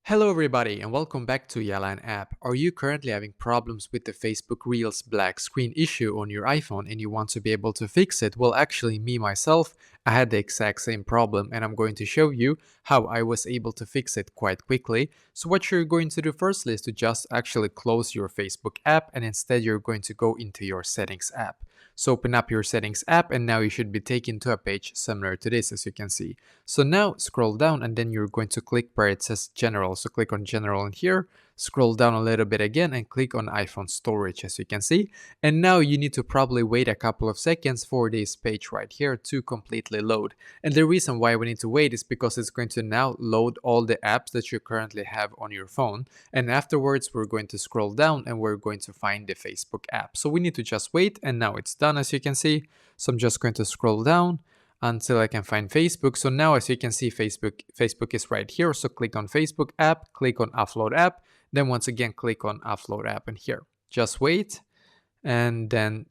Hello everybody and welcome back to Yalan app. Are you currently having problems with the Facebook Reels black screen issue on your iPhone and you want to be able to fix it? Well, actually me myself, I had the exact same problem and I'm going to show you how I was able to fix it quite quickly. So what you're going to do firstly is to just actually close your Facebook app and instead you're going to go into your settings app. So open up your settings app and now you should be taken to a page similar to this, as you can see. So now scroll down and then you're going to click where it says general. So click on general in here, scroll down a little bit again and click on iPhone storage, as you can see. And now you need to probably wait a couple of seconds for this page right here to completely load. And the reason why we need to wait is because it's going to now load all the apps that you currently have on your phone. And afterwards we're going to scroll down and we're going to find the Facebook app. So we need to just wait, and now it's done, as you can see. So I'm just going to scroll down until I can find Facebook. So now, as you can see, Facebook is right here. So click on Facebook app, click on upload app, then once again click on upload app, and here just wait, and then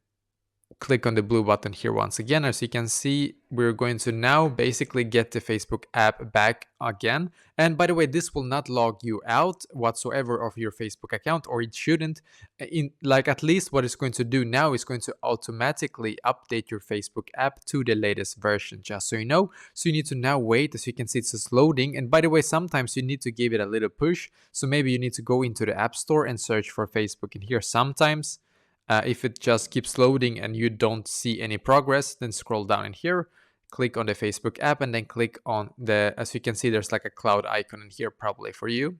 click on the blue button here once again. As you can see, we're going to now basically get the Facebook app back again. And by the way, this will not log you out whatsoever of your Facebook account, or it shouldn't. At least what it's going to do now is going to automatically update your Facebook app to the latest version, just so you know. So you need to now wait. As you can see, it's just loading. And by the way, sometimes you need to give it a little push. So maybe you need to go into the App Store and search for Facebook in here. Sometimes if it just keeps loading and you don't see any progress, then scroll down in here, click on the Facebook app, and then click on as you can see, there's like a cloud icon in here probably for you.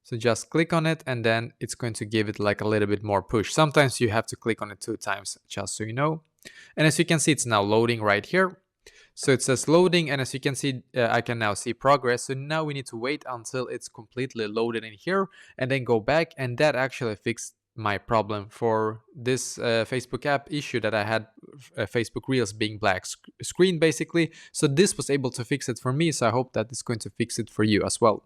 So just click on it and then it's going to give it like a little bit more push. Sometimes you have to click on it 2 times, just so you know. And as you can see, it's now loading right here. So it says loading, and as you can see, I can now see progress. So now we need to wait until it's completely loaded in here and then go back, and that actually fixed my problem for this Facebook app issue that I had, Facebook Reels being black screen basically. So this was able to fix it for me, so I hope that it's going to fix it for you as well.